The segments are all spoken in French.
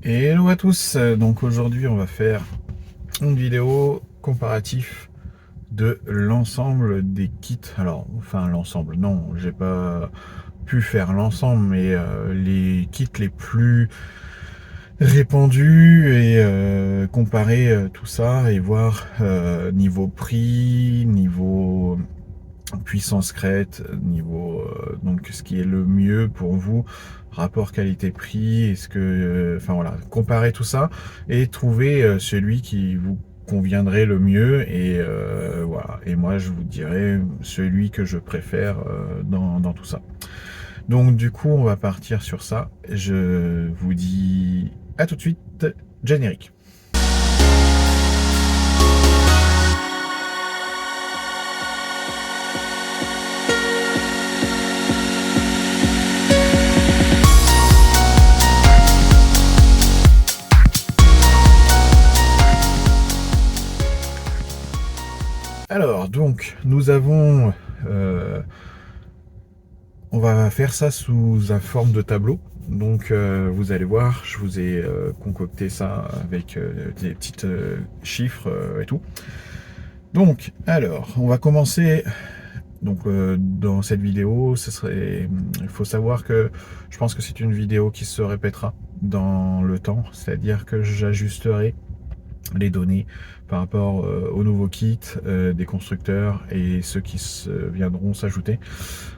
Hello à tous, donc aujourd'hui on va faire une vidéo comparatif de l'ensemble des kits. Alors, enfin l'ensemble, non, j'ai pas pu faire l'ensemble, mais les kits les plus répandus et comparer tout ça et voir niveau prix, niveau puissance crête, niveau donc ce qui est le mieux pour vous, rapport qualité-prix, est-ce que enfin voilà, comparer tout ça et trouver celui qui vous conviendrait le mieux et voilà, et moi je vous dirai celui que je préfère dans tout ça. Donc du coup on va partir sur ça, je vous dis à tout de suite, générique. Alors, donc, nous avons... on va faire ça sous une forme de tableau. Donc, vous allez voir, je vous ai concocté ça avec des petites chiffres et tout. Donc, alors, on va commencer. Donc, dans cette vidéo, il faut savoir que je pense que c'est une vidéo qui se répétera dans le temps. C'est-à-dire que j'ajusterai les données par rapport aux nouveaux kits des constructeurs et ceux qui viendront s'ajouter.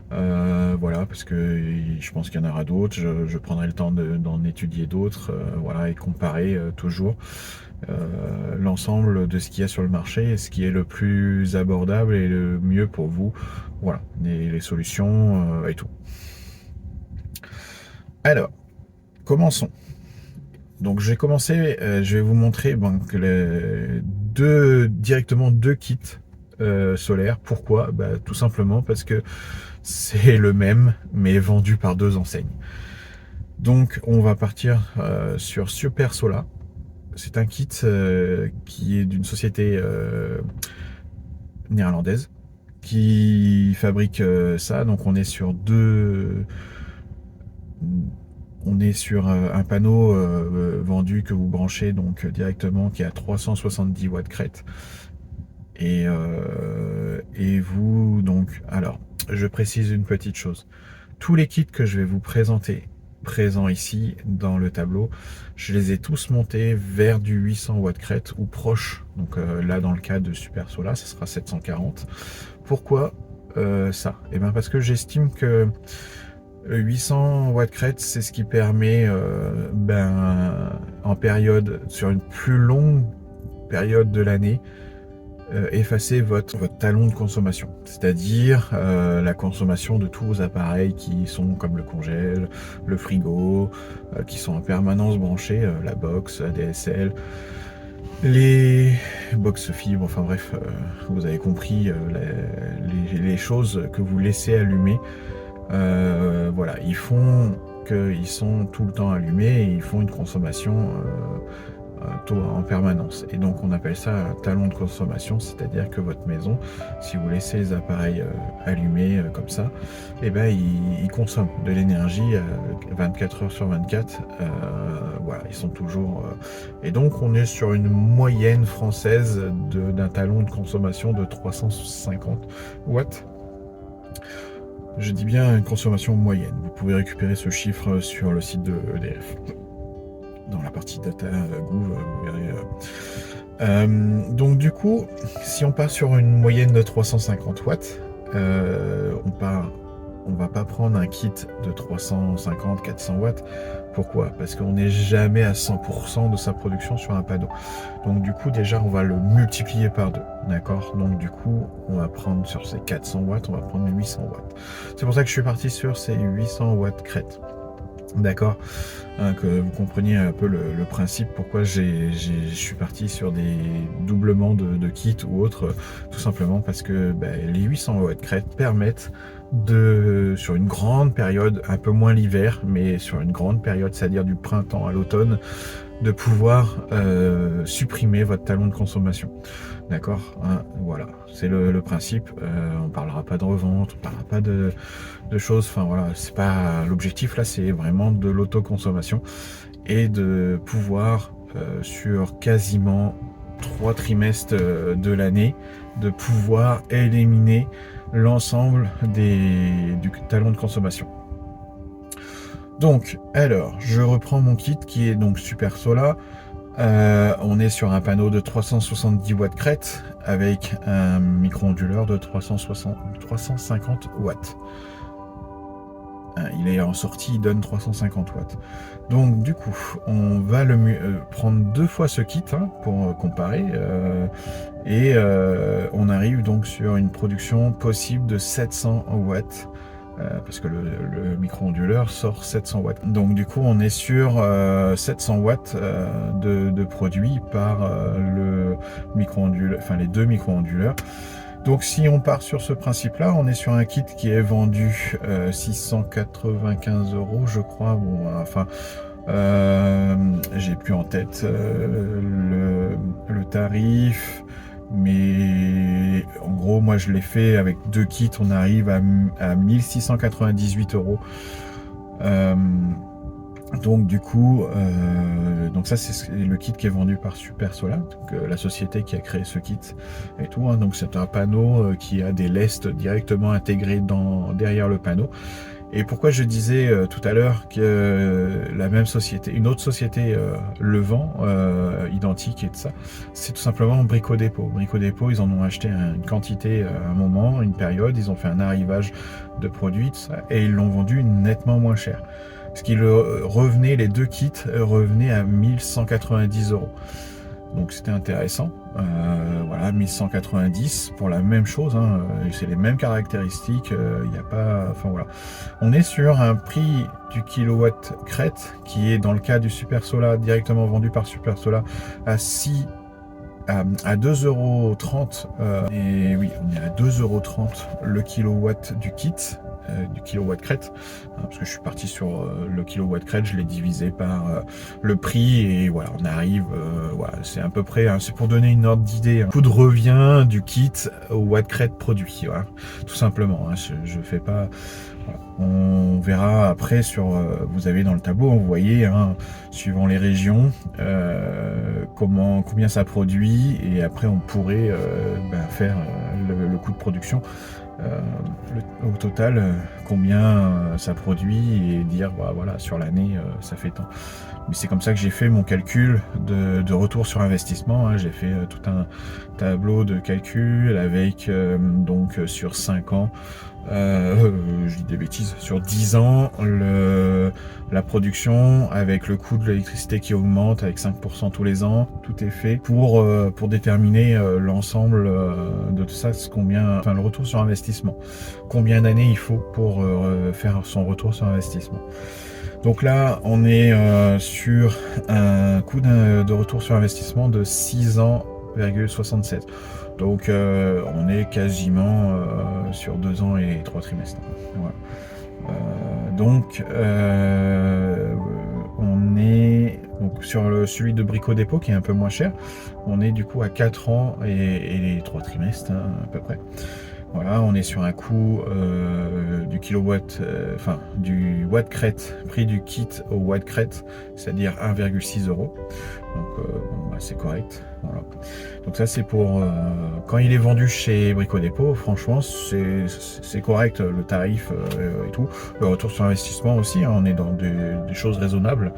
Voilà, parce que je pense qu'il y en aura d'autres. Je prendrai le temps d'en étudier d'autres, voilà, et comparer toujours l'ensemble de ce qu'il y a sur le marché et ce qui est le plus abordable et le mieux pour vous. Voilà, les solutions et tout. Alors, commençons. Donc je vais commencer, je vais vous montrer que directement deux kits solaires. Pourquoi? Tout simplement parce que c'est le même, mais vendu par deux enseignes. Donc on va partir sur Super Sola. C'est un kit qui est d'une société néerlandaise qui fabrique ça. Donc on est sur un panneau vendu que vous branchez donc directement qui est à 370 watts crête. Et vous donc, alors je précise une petite chose. Tous les kits que je vais vous présenter présents ici dans le tableau, je les ai tous montés vers du 800 watts crête ou proche. Donc là dans le cas de Super Sola, ça sera 740. Pourquoi ça? Et bien parce que j'estime que 800 watts crête, c'est ce qui permet, en période, sur une plus longue période de l'année, effacer votre talon de consommation. C'est-à-dire la consommation de tous vos appareils qui sont comme le congèle, le frigo, qui sont en permanence branchés, la box, la DSL, les box fibres, enfin bref, vous avez compris les choses que vous laissez allumer. Voilà, ils sont tout le temps allumés et ils font une consommation en permanence. Et donc on appelle ça un talon de consommation, c'est-à-dire que votre maison, si vous laissez les appareils allumés comme ça, et ils consomment de l'énergie 24 heures sur 24. Voilà, ils sont toujours... Et donc on est sur une moyenne française d'un talon de consommation de 350 watts. Je dis bien une consommation moyenne. Vous pouvez récupérer ce chiffre sur le site de EDF. Dans la partie data Gouv, vous verrez. Donc du coup, si on part sur une moyenne de 350 watts, on va pas prendre un kit de 350-400 watts. Pourquoi? Parce qu'on n'est jamais à 100% de sa production sur un panneau. Donc du coup, déjà, on va le multiplier par deux. D'accord? Donc du coup, on va prendre sur ces 400 watts, on va prendre 800 watts. C'est pour ça que je suis parti sur ces 800 watts crête. D'accord, que vous compreniez un peu le principe, pourquoi je suis parti sur des doublements de kits ou autres, tout simplement parce que les 800 watts crête permettent sur une grande période, un peu moins l'hiver, mais sur une grande période, c'est-à-dire du printemps à l'automne, de pouvoir supprimer votre talon de consommation. D'accord, hein, voilà, c'est le principe. On parlera pas de revente, on parlera pas de choses. Enfin voilà, c'est pas l'objectif là, c'est vraiment de l'autoconsommation et de pouvoir sur quasiment 3 trimestres de l'année, de pouvoir éliminer l'ensemble du talon de consommation. Donc, alors, je reprends mon kit qui est donc Super Sola. On est sur un panneau de 370 watts crête avec un micro-onduleur de 350 watts. Il est en sortie, il donne 350 watts. Donc du coup, on va prendre 2 fois ce kit pour comparer. On arrive donc sur une production possible de 700 watts. Parce que le micro-onduleur sort 700 watts. Donc du coup, on est sur 700 watts de produit par le micro-onduleur, enfin les 2 micro-onduleurs. Donc si on part sur ce principe-là, on est sur un kit qui est vendu 695 €, je crois. Bon, enfin, j'ai plus en tête le tarif. Mais en gros, moi je l'ai fait avec 2 kits, on arrive à 1698 €. Donc du coup, donc ça c'est le kit qui est vendu par Super Sola, donc, la société qui a créé ce kit et tout. Donc c'est un panneau qui a des lestes directement intégrées derrière le panneau. Et pourquoi je disais tout à l'heure que la même société, une autre société le vend, identique et tout ça, c'est tout simplement Brico Dépôt. Brico Dépôt, ils en ont acheté une quantité à un moment, une période, ils ont fait un arrivage de produits, tout ça, et ils l'ont vendu nettement moins cher. Ce qui revenait, les 2 kits revenaient à 1190 €. Donc c'était intéressant. Voilà, 1190 pour la même chose, c'est les mêmes caractéristiques, il n'y a pas, enfin voilà. On est sur un prix du kilowatt crête qui est dans le cas du Super Sola directement vendu par Super Sola à 2,30 €. Et oui, on est à 2,30 € le kilowatt du kit. Du kilowatt crête, parce que je suis parti sur le kilowatt crête, je l'ai divisé par le prix et voilà, on arrive, voilà, c'est à peu près, c'est pour donner une ordre d'idée, coût de revient du kit au watt crête produit, voilà, tout simplement. Je fais pas, voilà. On verra après sur, vous avez dans le tableau, vous voyez, suivant les régions, combien ça produit, et après on pourrait faire le coût de production. Au total, combien ça produit, et dire voilà, sur l'année ça fait tant. Mais c'est comme ça que j'ai fait mon calcul de retour sur investissement. J'ai fait tout un tableau de calcul avec donc sur 5 ans, je dis des bêtises, sur 10 ans, la production avec le coût de l'électricité qui augmente avec 5% tous les ans. Tout est fait pour déterminer l'ensemble de tout ça, le retour sur investissement. Combien d'années il faut pour faire son retour sur investissement. Donc là, on est sur un coût de retour sur investissement de 6 ans,67. Donc on est quasiment sur 2 ans et 3 trimestres. Voilà. Donc on est donc sur celui de Brico Dépôt qui est un peu moins cher. On est du coup à 4 ans et 3 trimestres à peu près. Voilà, on est sur un coût du kilowatt, du watt crête, prix du kit au watt crête, c'est-à-dire 1,6 €. Donc c'est correct. Voilà. Donc ça c'est pour quand il est vendu chez Brico Dépôt, franchement c'est correct, le tarif et tout. Le retour sur investissement aussi, on est dans des choses raisonnables.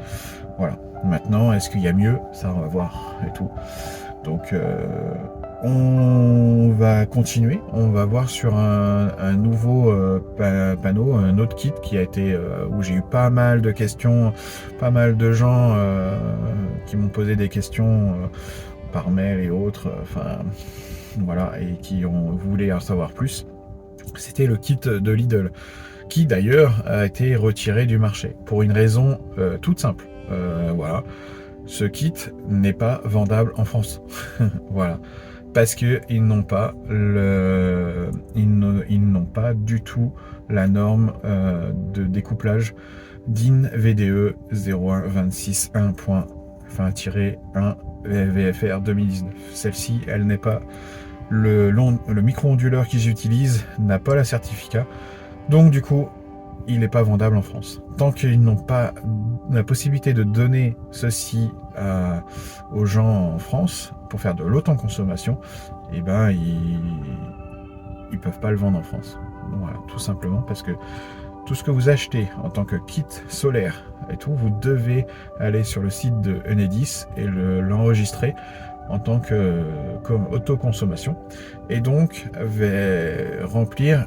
Voilà. Maintenant, est-ce qu'il y a mieux? Ça, on va voir et tout. Donc on va continuer, on va voir sur un nouveau panneau, un autre kit qui a été où j'ai eu pas mal de questions, pas mal de gens qui m'ont posé des questions par mail et autres, voilà, et qui voulu en savoir plus. C'était le kit de Lidl, qui d'ailleurs a été retiré du marché pour une raison toute simple. Voilà, ce kit n'est pas vendable en France. Voilà. parce que ils n'ont pas ils n'ont pas du tout la norme de découplage DIN VDE 0126.1.1 VFR 2019. Celle-ci, elle n'est pas le micro-onduleur qu'ils utilisent n'a pas la certificat, donc du coup il n'est pas vendable en France. Tant qu'ils n'ont pas la possibilité de donner ceci aux gens en France pour faire de l'autoconsommation, et ben ils peuvent pas le vendre en France. Donc, voilà, tout simplement parce que tout ce que vous achetez en tant que kit solaire et tout, vous devez aller sur le site de Enedis et l'enregistrer en tant que comme autoconsommation, et donc remplir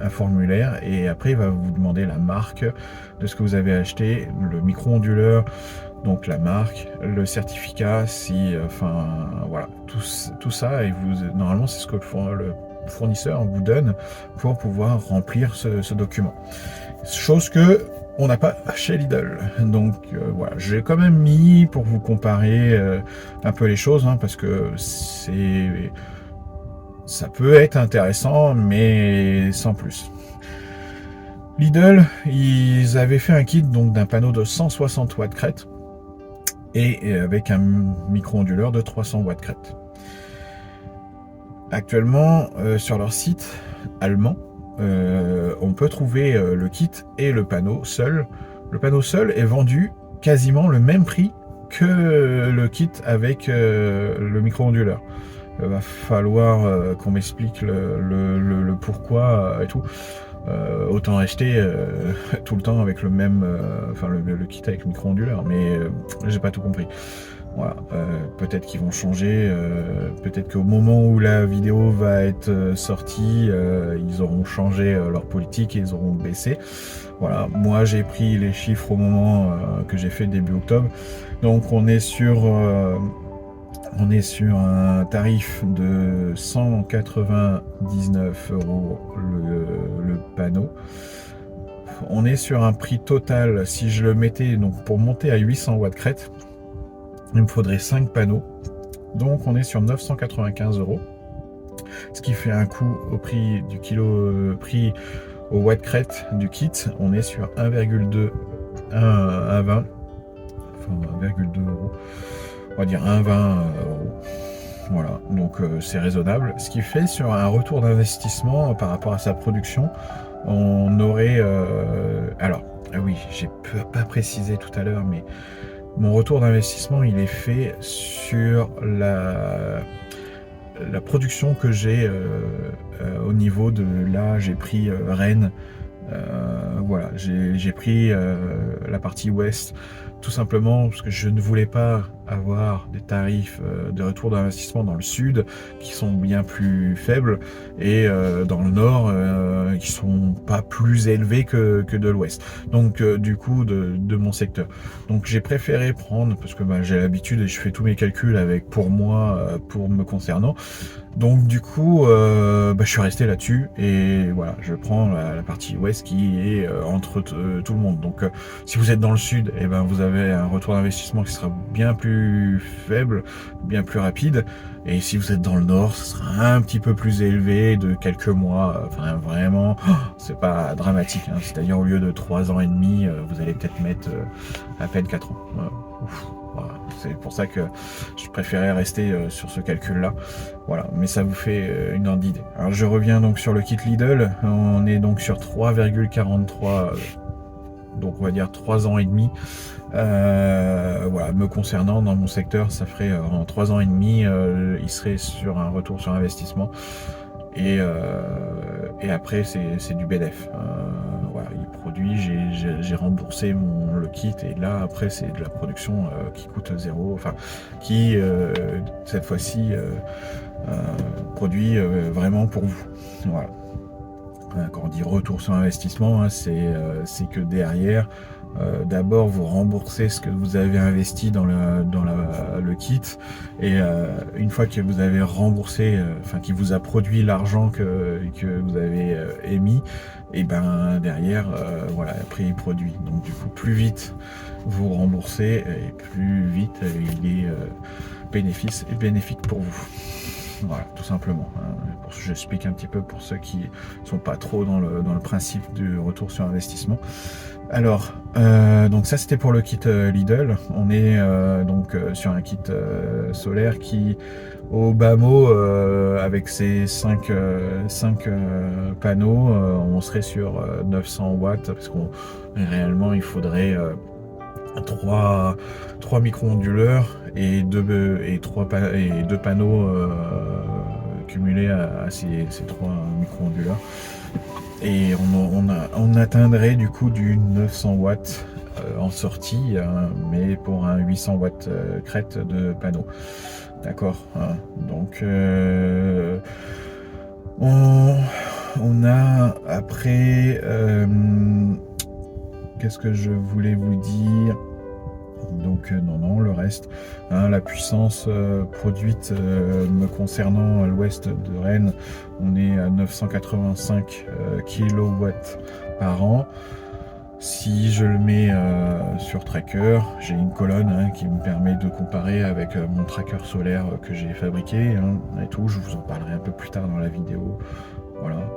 un formulaire, et après il va vous demander la marque de ce que vous avez acheté, le micro-onduleur, donc la marque, le certificat, voilà, tout ça, et normalement c'est ce que le fournisseur vous donne pour pouvoir remplir ce document. Chose que on n'a pas chez Lidl. Donc voilà, j'ai quand même mis pour vous comparer un peu les choses, parce que ça peut être intéressant, mais sans plus. Lidl, ils avaient fait un kit donc d'un panneau de 160 watts crête et avec un micro-onduleur de 300 watts crête. Actuellement, sur leur site allemand, on peut trouver le kit et le panneau seul. Le panneau seul est vendu quasiment le même prix que le kit avec le micro-onduleur. Il va falloir qu'on m'explique le pourquoi et tout. Autant acheter tout le temps avec le même, le kit avec micro-onduleur, mais j'ai pas tout compris. Voilà, peut-être qu'ils vont changer, peut-être qu'au moment où la vidéo va être sortie, ils auront changé leur politique et ils auront baissé. Voilà, moi j'ai pris les chiffres au moment que j'ai fait début octobre, donc on est sur un tarif de 199 € le panneau. On est sur un prix total, si je le mettais, donc pour monter à 800 watts crête, il me faudrait 5 panneaux. Donc on est sur 995 €. Ce qui fait un coût au prix du prix au watt crête du kit. On est sur 1,2, 1,20, enfin 1,2 €. On va dire 1,20 €. Voilà, donc c'est raisonnable. Ce qui fait sur un retour d'investissement par rapport à sa production, on aurait... alors, oui, j'ai pas précisé tout à l'heure, mais mon retour d'investissement, il est fait sur la production que j'ai au niveau de... Là, j'ai pris Rennes. Voilà, j'ai pris la partie ouest, tout simplement parce que je ne voulais pas avoir des tarifs de retour d'investissement dans le sud qui sont bien plus faibles, et dans le nord qui sont pas plus élevés que de l'ouest, donc du coup de mon secteur. Donc j'ai préféré prendre, parce que j'ai l'habitude et je fais tous mes calculs avec pour moi, pour me concernant. Donc du coup, je suis resté là-dessus, et voilà, je prends la partie ouest qui est entre tout le monde. Donc si vous êtes dans le sud, et vous avez un retour d'investissement qui sera bien plus faible, bien plus rapide. Et si vous êtes dans le nord, ce sera un petit peu plus élevé de quelques mois. Enfin vraiment, c'est pas dramatique, c'est-à-dire au lieu de 3 ans et demi, vous allez peut-être mettre à peine 4 ans. Voilà. C'est pour ça que je préférais rester sur ce calcul-là. Voilà, mais ça vous fait une ordre d'idée. Alors je reviens donc sur le kit Lidl. On est donc sur 3,43, donc on va dire 3 ans et demi. Voilà, me concernant, dans mon secteur, ça ferait en 3 ans et demi, il serait sur un retour sur investissement. Et après, c'est du BDF. Voilà, il produit, j'ai remboursé le kit, et là, après, c'est de la production qui coûte 0, enfin, qui, cette fois-ci, produit vraiment pour vous. Voilà. Quand on dit retour sur investissement, c'est que derrière, d'abord vous remboursez ce que vous avez investi dans le kit, et une fois que vous avez remboursé, qui vous a produit l'argent que vous avez émis, et derrière, voilà, après il produit. Donc du coup, plus vite vous remboursez, et plus vite il est bénéfique pour vous. Voilà, tout simplement. J'explique un petit peu pour ceux qui sont pas trop dans le principe du retour sur investissement. Alors, donc ça c'était pour le kit Lidl. On est donc sur un kit solaire qui, au bas mot, avec ses 5 panneaux, on serait sur 900 watts, parce qu'on réellement il faudrait 3 micro-onduleurs et deux panneaux cumulés à ces 3 micro-onduleurs. Et on atteindrait du coup du 900 watts en sortie, mais pour un 800 watts crête de panneau. D'accord, hein. Donc on a après, qu'est-ce que je voulais vous dire? Donc non, le reste, hein, la puissance produite me concernant à l'ouest de Rennes, on est à 985 kW par an. Si je le mets sur tracker, j'ai une colonne, hein, qui me permet de comparer avec mon tracker solaire que j'ai fabriqué, hein, et tout. Je vous en parlerai un peu plus tard dans la vidéo. Voilà,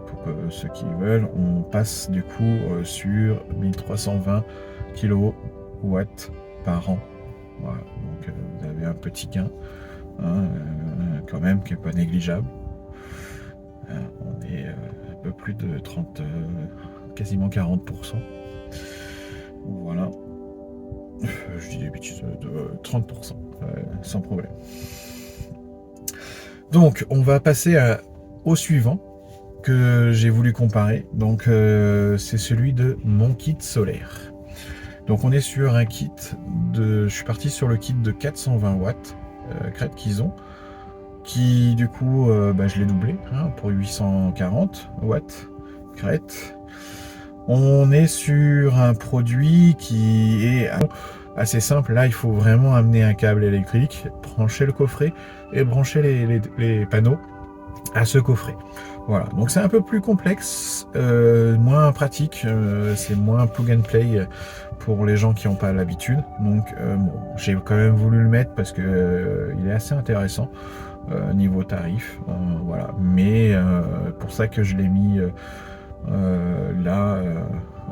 pour que ceux qui veulent, on passe du coup sur 1320 kW par an. Voilà, donc vous avez un petit gain, hein, quand même, qui n'est pas négligeable. On est un peu plus de 30, quasiment 40%. Voilà. Je dis des bêtises, de 30%, sans problème. Donc, on va passer au suivant que j'ai voulu comparer. Donc, c'est celui de mon kit solaire. Donc, on est sur un kit je suis parti sur le kit de 420 watts crête qu'ils ont, qui du coup, je l'ai doublé, hein, pour 840 watts crête. On est sur un produit qui est assez simple. Là, il faut vraiment amener un câble électrique, brancher le coffret et brancher les panneaux à ce coffret. Voilà, donc c'est un peu plus complexe, moins pratique, c'est moins plug and play pour les gens qui n'ont pas l'habitude. Donc bon, j'ai quand même voulu le mettre parce que il est assez intéressant niveau tarif, voilà. Mais pour ça que je l'ai mis là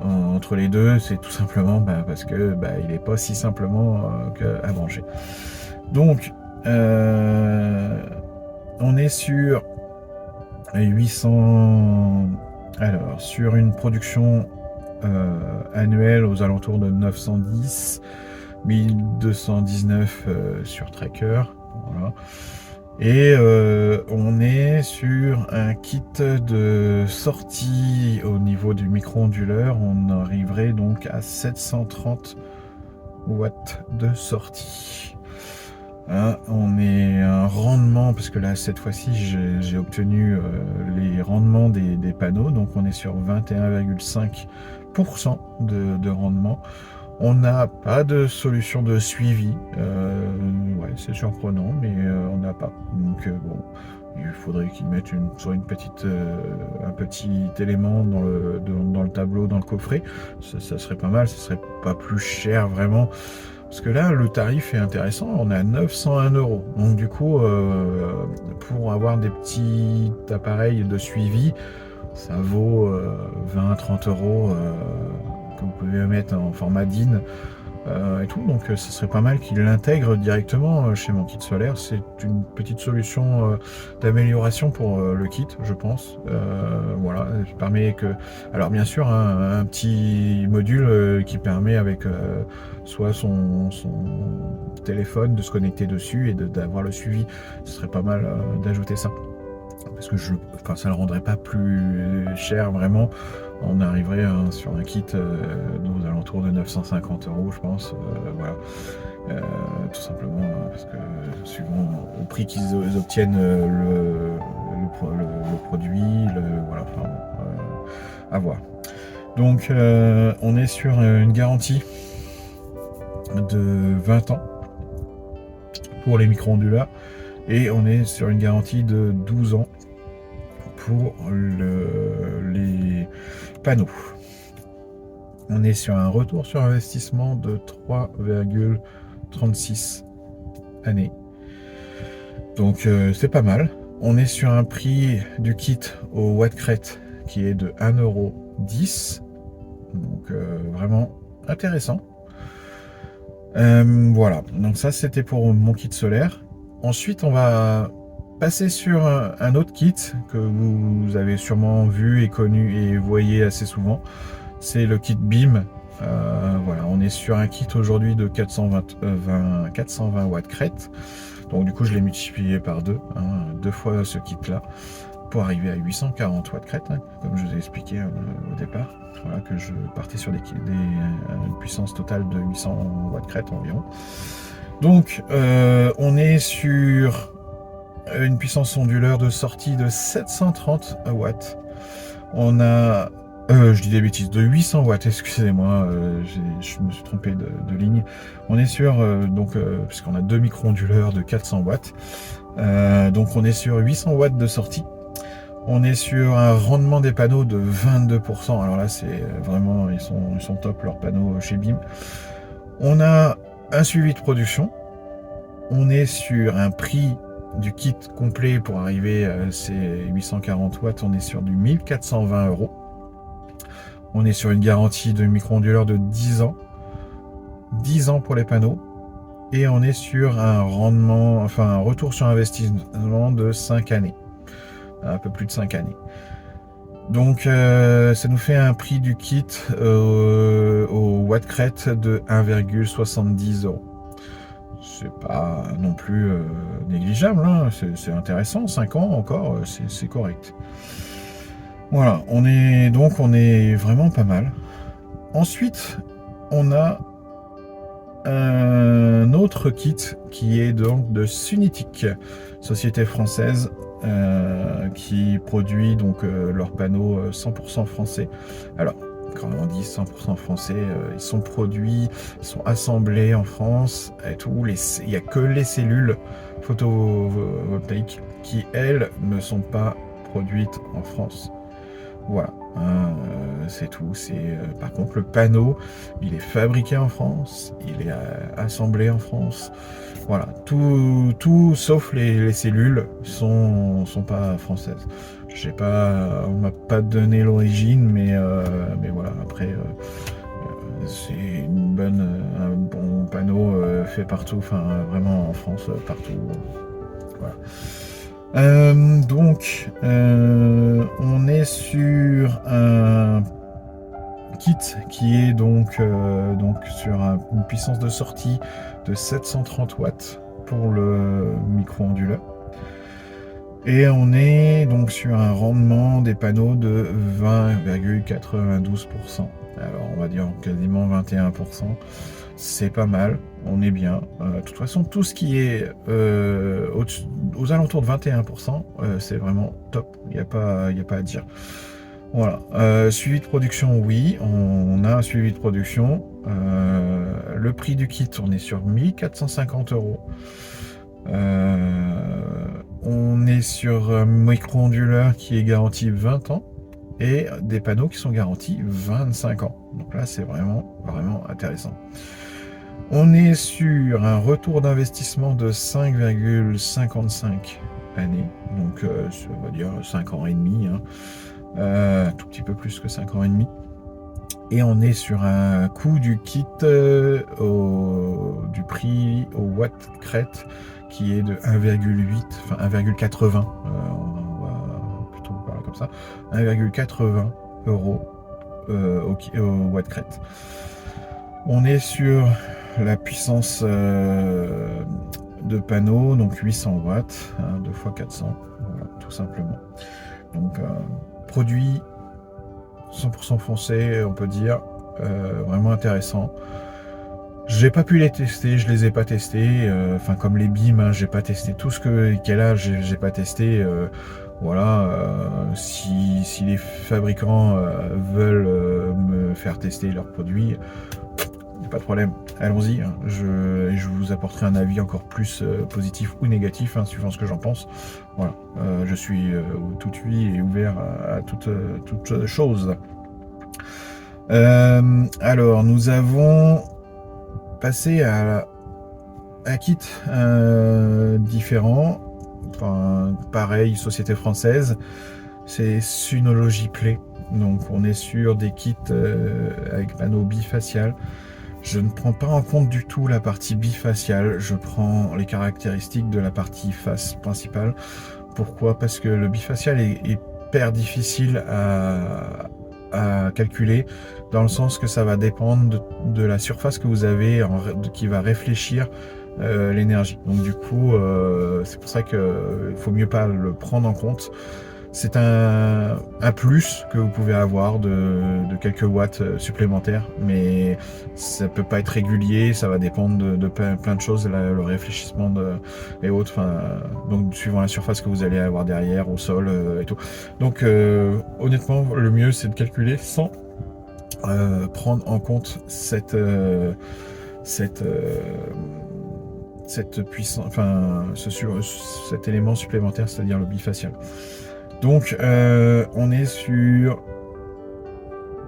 entre les deux, c'est tout simplement parce que il n'est pas si simplement à brancher. Donc on est sur 800, alors sur une production annuelle aux alentours de 910, 1219 sur tracker, voilà. Et on est sur un kit de sortie au niveau du micro-onduleur. On arriverait donc à 730 watts de sortie. Hein, on est un rendement, parce que là cette fois-ci j'ai obtenu les rendements des panneaux, donc on est sur 21,5% de rendement. On n'a pas de solution de suivi, ouais, c'est surprenant, mais on n'a pas. Donc bon, il faudrait qu'ils mettent soit un petit élément dans le tableau, dans le coffret. Ça serait pas mal, ça serait pas plus cher vraiment. Parce que là, le tarif est intéressant, on est à 901 €. Donc du coup, pour avoir des petits appareils de suivi, ça vaut 20 à 30 € que vous pouvez mettre en format DIN et tout. Donc ce serait pas mal qu'ils l'intègrent directement chez mon kit solaire. C'est une petite solution d'amélioration pour le kit, je pense. Voilà, ça permet que... Alors bien sûr, un petit module qui permet avec soit son téléphone de se connecter dessus et d'avoir le suivi. Ce serait pas mal d'ajouter ça. Parce que ça ne le rendrait pas plus cher vraiment. On arriverait sur un kit aux alentours de 950 €, je pense. Voilà. Tout simplement parce que suivant au prix qu'ils obtiennent le produit, voilà, enfin, à voir. Donc on est sur une garantie de 20 ans pour les micro-onduleurs et on est sur une garantie de 12 ans pour les panneaux. On est sur un retour sur investissement de 3,36 années. Donc c'est pas mal. On est sur un prix du kit au Wattcrete qui est de 1,10 €. Donc vraiment intéressant. Voilà, donc ça c'était pour mon kit solaire. Ensuite on va passer sur un autre kit que vous avez sûrement vu et connu et voyez assez souvent. C'est le kit BIM. Voilà, on est sur un kit aujourd'hui de 420 Wattcrete. Donc du coup je l'ai multiplié par deux fois ce kit là pour arriver à 840 Wattcrete, comme je vous ai expliqué au départ. Voilà, que je partais sur une puissance totale de 800 Wattcrete environ. Donc on est sur une puissance onduleur de sortie de 730 watts. On a je dis des bêtises, de 800 watts, excusez-moi, je me suis trompé de ligne. On est sur, puisqu'on a deux micro-onduleurs de 400 watts, donc on est sur 800 watts de sortie. On est sur un rendement des panneaux de 22%. Alors là, c'est vraiment, ils sont top leurs panneaux chez BIM. On a un suivi de production. On est sur un prix du kit complet pour arriver à ces 840 watts. On est sur du 1420 €. On est sur une garantie de micro-onduleur de 10 ans. 10 ans pour les panneaux. Et on est sur un rendement, enfin un retour sur investissement de 5 années. Un peu plus de 5 années. Donc ça nous fait un prix du kit au Wattcrete de 1,70 €. C'est pas non plus négligeable, hein. C'est intéressant, 5 ans encore, c'est correct. Voilà, on est vraiment pas mal. Ensuite, on a un autre kit qui est donc de Sunitic, société française qui produit donc leurs panneaux 100% français. Alors, quand on dit 100% français, ils sont produits, ils sont assemblés en France et tout. Il n'y a que les cellules photovoltaïques qui, elles, ne sont pas produites en France. Voilà, c'est tout. Par contre, le panneau, il est fabriqué en France, il est assemblé en France. Voilà, tout sauf les cellules sont pas françaises. On m'a pas donné l'origine, mais voilà. Après, c'est un bon panneau fait partout, enfin vraiment en France, partout. Voilà. On est sur un kit qui est donc sur une puissance de sortie de 730 watts pour le micro-onduleur. Et on est donc sur un rendement des panneaux de 20,92%. Alors on va dire quasiment 21%. C'est pas mal, on est bien. De toute façon, tout ce qui est aux alentours de 21%, c'est vraiment top. Il n'y a pas à dire. Voilà. Suivi de production, oui, on a un suivi de production. Le prix du kit, on est sur 1450 €. On est sur un micro-onduleur qui est garanti 20 ans et des panneaux qui sont garantis 25 ans. Donc là, c'est vraiment, vraiment intéressant. On est sur un retour d'investissement de 5,55 années. Donc, on va dire 5 ans et demi. Un tout petit peu plus que 5 ans et demi. Et on est sur un coût du kit du prix au Wattcrete qui est de 1,8, enfin 1,80. On va plutôt parler comme ça. 1,80 € au Wattcrete. On est sur la puissance de panneau, donc 800 watts, 2 x 400, voilà, tout simplement. Donc produit 100% français, on peut dire, vraiment intéressant. J'ai pas pu les tester, je les ai pas testés, enfin comme les BIM, j'ai pas testé tout ce qu'il y a, j'ai pas testé. Voilà, si les fabricants veulent me faire tester leurs produits, pas de problème, allons-y. Je vous apporterai un avis encore plus positif ou négatif, suivant ce que j'en pense. Voilà, je suis tout oui et ouvert à toute chose. Alors, nous avons passé à un kit différent. enfin, pareil, société française, c'est Synology Play. Donc on est sur des kits avec panneau bifacial. Je ne prends pas en compte du tout la partie bifaciale, je prends les caractéristiques de la partie face principale. Pourquoi? Parce que le bifacial est hyper difficile à calculer, dans le sens que ça va dépendre de la surface que vous avez qui va réfléchir l'énergie. Donc du coup, c'est pour ça qu'il faut mieux pas le prendre en compte. C'est un plus que vous pouvez avoir de quelques watts supplémentaires, mais ça peut pas être régulier, ça va dépendre de plein de choses, le réfléchissement et autres, donc suivant la surface que vous allez avoir derrière, au sol et tout. Donc honnêtement, le mieux c'est de calculer sans prendre en compte cette puissance, cet élément supplémentaire, c'est-à-dire le bifacial. Donc on est sur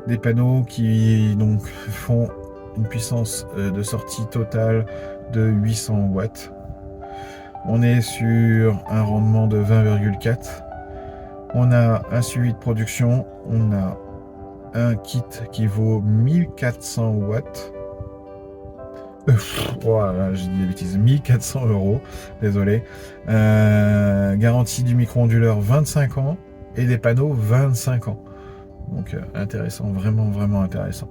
des panneaux qui donc font une puissance de sortie totale de 800 watts. On est sur un rendement de 20,4. On a un suivi de production. On a un kit qui vaut 1400 watts. Voilà, j'ai dit des bêtises, 1400 €, désolé. Garantie du micro-onduleur 25 ans et des panneaux 25 ans. Donc intéressant, vraiment intéressant.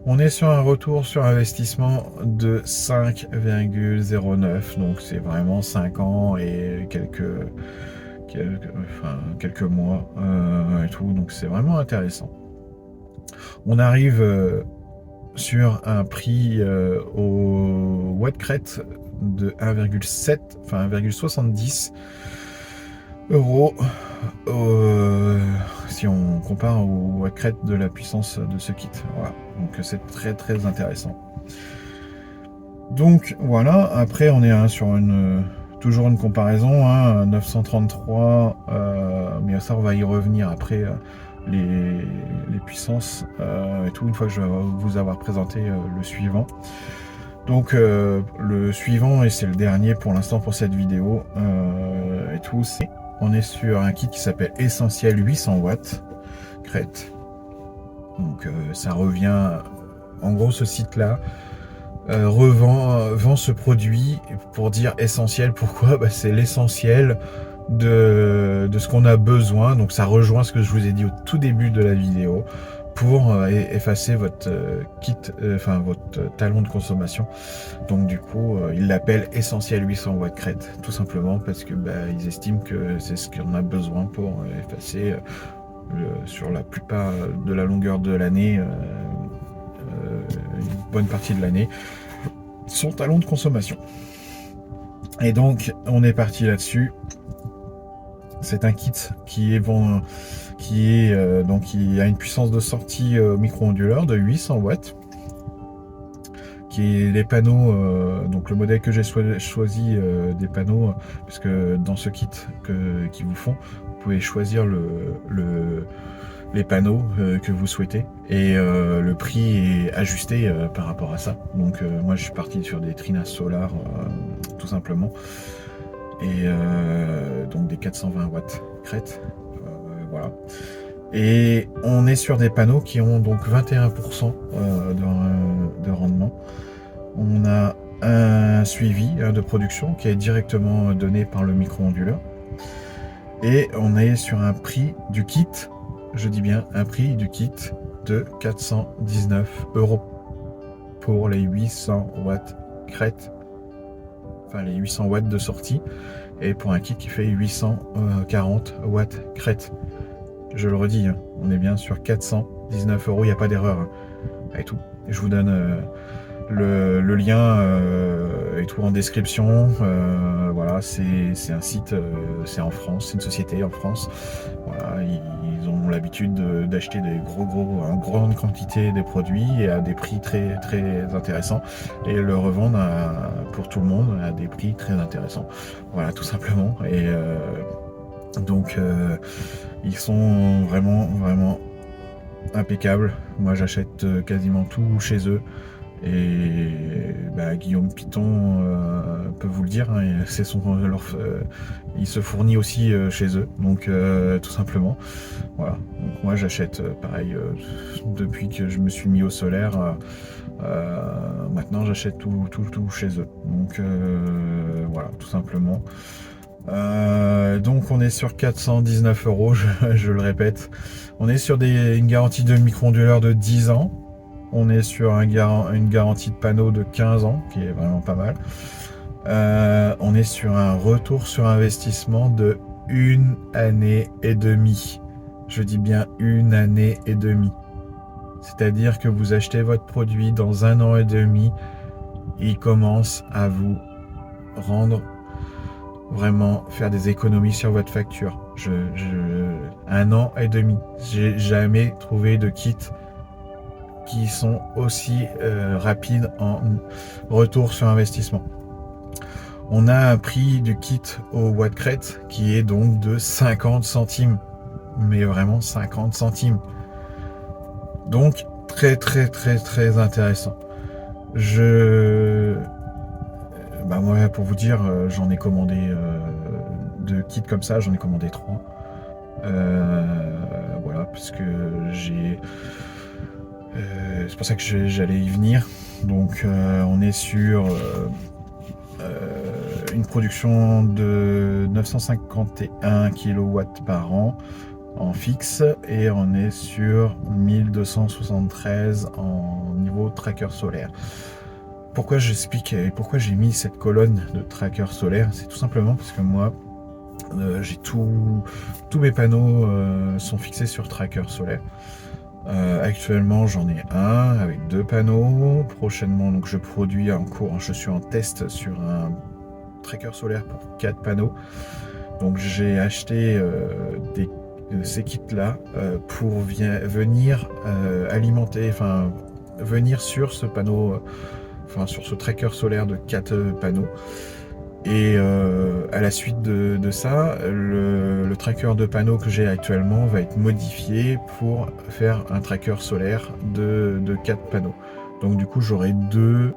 On est sur un retour sur investissement de 5,09, donc c'est vraiment 5 ans et quelques mois et tout, donc c'est vraiment intéressant. On arrive sur un prix au watt-crête de 1,70 € si on compare au watt-crête de la puissance de ce kit. Voilà, donc c'est très intéressant. Donc voilà, après on est sur toujours une comparaison, 933, mais ça on va y revenir après. Les puissances et tout, une fois que je vais vous avoir présenté le suivant. Donc le suivant, et c'est le dernier pour l'instant pour cette vidéo et tout, on est sur un kit qui s'appelle Essentiel 800 watts crête. Donc ça revient, en gros ce site là vend ce produit pour dire essentiel. Pourquoi? C'est l'essentiel de ce qu'on a besoin, donc ça rejoint ce que je vous ai dit au tout début de la vidéo pour effacer votre kit, votre talon de consommation. Donc du coup ils l'appellent Essentiel 800 watts crête, tout simplement parce que ils estiment que c'est ce qu'on a besoin pour effacer sur la plupart de la longueur de l'année, une bonne partie de l'année, son talon de consommation. Et donc on est parti là-dessus. C'est un kit qui a une puissance de sortie micro-onduleur de 800 watts. Qui est les panneaux, donc le modèle que j'ai choisi des panneaux, parce que dans ce kit qu'ils vous font, vous pouvez choisir les panneaux que vous souhaitez, et le prix est ajusté par rapport à ça. Donc moi je suis parti sur des Trina Solar tout simplement, et donc des 420 watts crête, voilà. Et on est sur des panneaux qui ont donc 21% de rendement. On a un suivi de production qui est directement donné par le micro-onduleur. Et on est sur un prix du kit, je dis bien un prix du kit de 419 € pour les 800 watts crête, enfin les 800 watts de sortie, et pour un kit qui fait 840 watts crête. Je le redis, on est bien sur 419 €, il n'y a pas d'erreur et tout. Je vous donne le lien et tout en description. Voilà, c'est un site, c'est en France, c'est une société en France. Voilà, ils ont l'habitude d'acheter des en grande quantité des produits et à des prix très intéressants, et le revendre pour tout le monde à des prix très intéressants. Voilà, tout simplement. Et donc ils sont vraiment impeccables. Moi j'achète quasiment tout chez eux, Et Guillaume Piton peut vous le dire, hein, il se fournit aussi chez eux, donc tout simplement. Voilà. Donc moi j'achète pareil depuis que je me suis mis au solaire. Maintenant j'achète tout chez eux. Donc voilà, tout simplement. Donc on est sur 419 €, je le répète. On est sur une garantie de micro-onduleur de 10 ans. On est sur une garantie de panneau de 15 ans, qui est vraiment pas mal. On est sur un retour sur investissement de 1 année et demie. Je dis bien 1 année et demie. C'est-à-dire que vous achetez votre produit dans 1 an et demi, il commence à vous rendre vraiment, faire des économies sur votre facture. 1 an et demi. J'ai jamais trouvé de kit qui sont aussi rapides en retour sur investissement. On a un prix du kit au Wattcrete qui est donc de 50 centimes. Mais vraiment 50 centimes. Donc très intéressant. Moi, pour vous dire, j'en ai commandé de kits comme ça, j'en ai commandé 3. Voilà, parce que c'est pour ça que j'allais y venir. Donc on est sur une production de 951 kW par an en fixe, et on est sur 1273 en niveau tracker solaire. Pourquoi j'explique et pourquoi j'ai mis cette colonne de tracker solaire? C'est tout simplement parce que moi j'ai tous mes panneaux sont fixés sur tracker solaire. Actuellement j'en ai un avec 2 panneaux. Prochainement, donc je produis en cours, je suis en test sur un tracker solaire pour 4 panneaux. Donc j'ai acheté ces kits là pour venir alimenter, venir sur ce panneau, sur ce tracker solaire de 4 panneaux. Et à la suite de ça, le tracker de panneaux que j'ai actuellement va être modifié pour faire un tracker solaire de 4 panneaux. Donc du coup j'aurai deux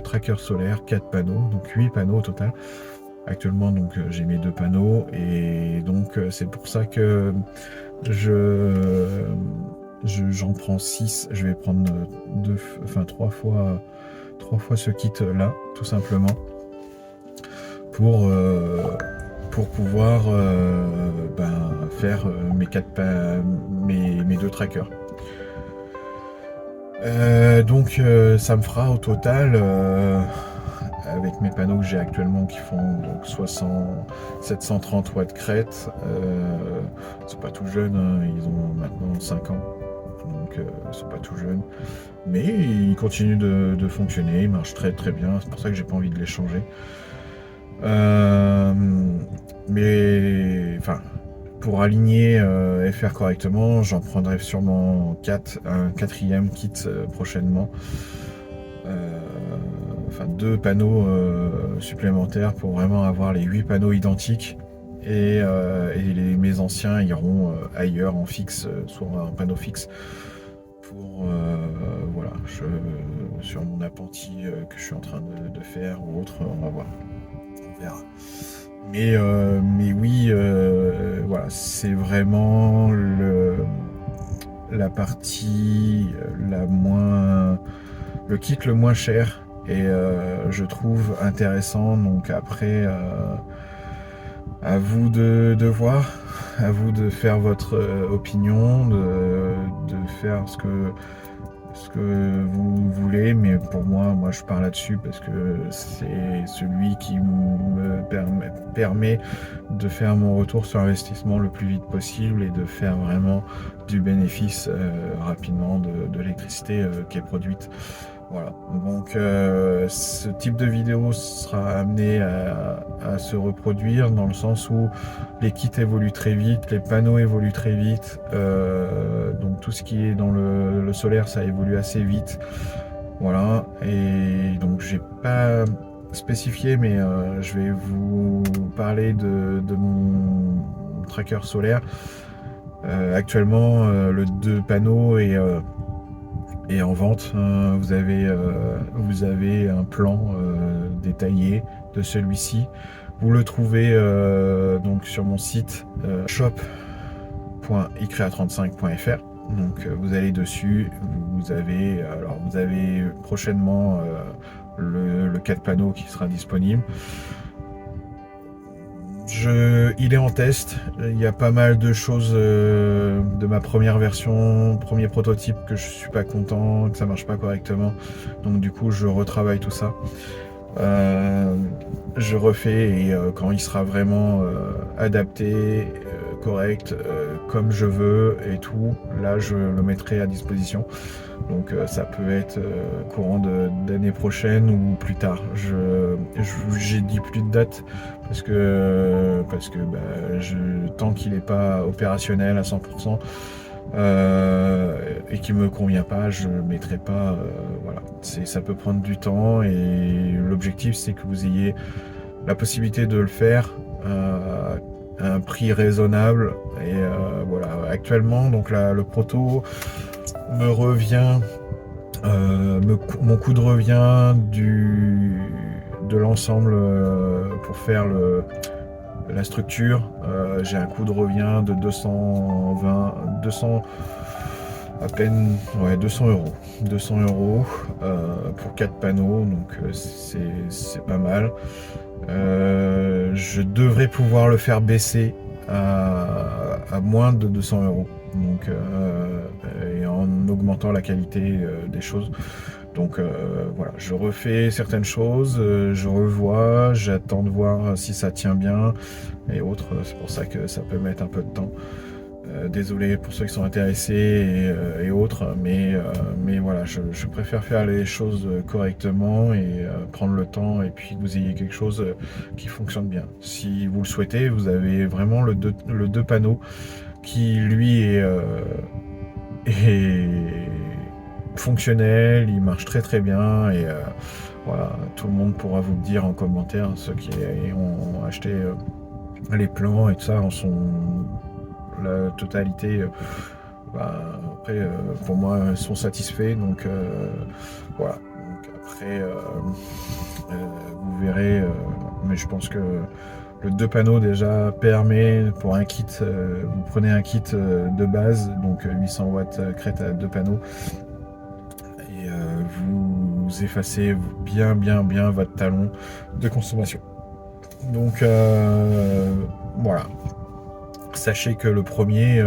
trackers solaires, 4 panneaux, donc 8 panneaux au total. Actuellement donc j'ai mes 2 panneaux, et donc c'est pour ça que j'en prends 6. Je vais prendre 3 fois ce kit là, tout simplement, pour pouvoir faire mes 2 trackers. Donc ça me fera au total avec mes panneaux que j'ai actuellement, qui font donc 730 Wattcrete, c'est pas tout jeune, hein, ils ont maintenant 5 ans, donc c'est pas tout jeune, mais ils continuent de fonctionner, ils marchent très bien, c'est pour ça que j'ai pas envie de les changer. Mais pour aligner et faire correctement, j'en prendrai sûrement un 4e kit prochainement. 2 panneaux supplémentaires pour vraiment avoir les 8 panneaux identiques, et mes anciens iront ailleurs en fixe, soit en panneau fixe, pour sur mon appentis que je suis en train de faire ou autre, on va voir, on verra. Mais oui, voilà, c'est vraiment la partie le kit le moins cher, et je trouve intéressant. Donc après, à vous de voir, à vous de faire votre opinion, de faire ce que vous voulez, mais pour moi je pars là-dessus parce que c'est celui qui me permet de faire mon retour sur investissement le plus vite possible, et de faire vraiment du bénéfice rapidement de l'électricité qui est produite. Voilà, donc ce type de vidéo sera amené à se reproduire, dans le sens où les kits évoluent très vite, les panneaux évoluent très vite, donc tout ce qui est dans le solaire, ça évolue assez vite. Voilà, et donc j'ai pas spécifié, mais je vais vous parler de mon tracker solaire. Actuellement, le 2 panneaux Et en vente, vous avez un plan détaillé de celui-ci. Vous le trouvez donc sur mon site shop.icrea35.fr. Donc vous allez dessus, vous avez prochainement le 4 panneaux qui sera disponible. Il est en test, il y a pas mal de choses de ma première version, premier prototype que je suis pas content, que ça marche pas correctement. Donc du coup je retravaille tout ça. Je refais et quand il sera vraiment adapté, correct, comme je veux et tout, là je le mettrai à disposition. Donc ça peut être courant d'année prochaine ou plus tard. J'ai dit plus de date parce que tant qu'il n'est pas opérationnel à 100%, et qui me convient pas, je mettrai pas. Voilà, ça peut prendre du temps et l'objectif c'est que vous ayez la possibilité de le faire à un prix raisonnable. Et voilà, actuellement, donc là, le proto me revient, mon coût de revient de l'ensemble pour faire la structure. J'ai un coût de revient de 200 à peine, ouais, 200 euros. 200 euros pour 4 panneaux, donc c'est pas mal. Je devrais pouvoir le faire baisser à moins de 200 euros. Donc, et en augmentant la qualité des choses. Donc voilà, je refais certaines choses, je revois, j'attends de voir si ça tient bien et autres. C'est pour ça que ça peut mettre un peu de temps. Désolé pour ceux qui sont intéressés et autres, mais voilà, je préfère faire les choses correctement et prendre le temps et puis que vous ayez quelque chose qui fonctionne bien. Si vous le souhaitez, vous avez vraiment le deux panneaux qui lui est fonctionnel, il marche très très bien et voilà, tout le monde pourra vous le dire en commentaire, ceux qui ont acheté les plans et tout ça en sont la totalité. Après, pour moi, ils sont satisfaits, donc voilà. Donc après, vous verrez, mais je pense que le deux panneaux déjà permet pour un kit, vous prenez un kit de base, donc 800 watts crête à deux panneaux, et vous effacez bien votre talon de consommation. Donc voilà. Sachez que le premier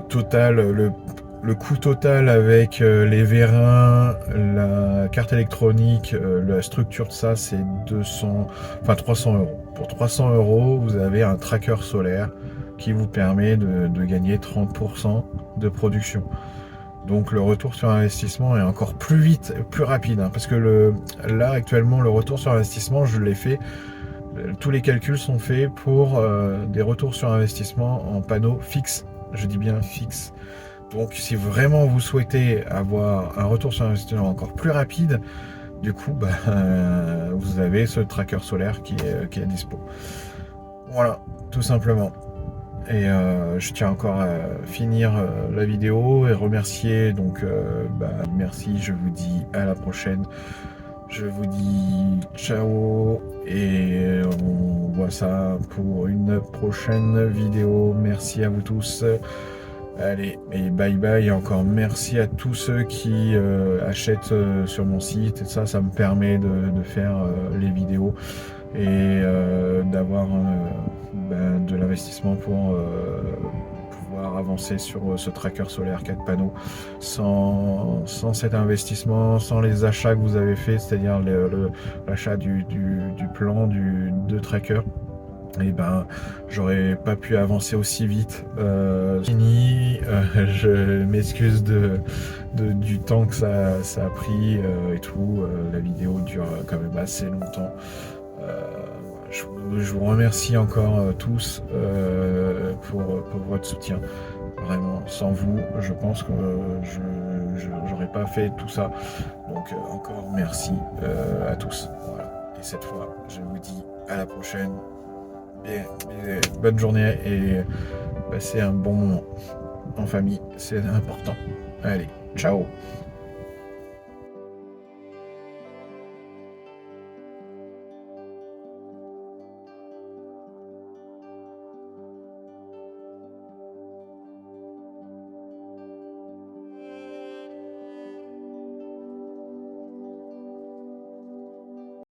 total, le coût total avec les vérins, la carte électronique, la structure de ça, c'est 300 euros. Pour 300 euros, vous avez un tracker solaire qui vous permet de gagner 30% de production. Donc le retour sur investissement est encore plus vite, plus rapide, hein, parce que là actuellement le retour sur investissement, je l'ai fait. Tous les calculs sont faits pour des retours sur investissement en panneaux fixes. Je dis bien fixes. Donc si vraiment vous souhaitez avoir un retour sur investissement encore plus rapide, du coup, vous avez ce tracker solaire qui est dispo. Voilà, tout simplement. Et je tiens encore à finir la vidéo et remercier. Donc merci, je vous dis à la prochaine. Je vous dis ciao et on voit ça pour une prochaine vidéo. Merci à vous tous. Allez, et bye bye. Et encore merci à tous ceux qui achètent sur mon site. Et ça me permet de faire les vidéos et d'avoir de l'investissement pour pouvoir avancer sur ce tracker solaire 4 panneaux. Sans cet investissement, sans les achats que vous avez fait, c'est-à-dire l'achat du plan de tracker, et j'aurais pas pu avancer aussi vite. Fini, je m'excuse du temps que ça a pris et tout. La vidéo dure quand même assez longtemps. Je vous remercie encore tous pour votre soutien. Vraiment, sans vous, je pense que je n'aurais pas fait tout ça. Donc encore merci à tous. Voilà. Et cette fois, je vous dis à la prochaine. Bonne journée et passez un bon moment en famille, c'est important. Allez, ciao!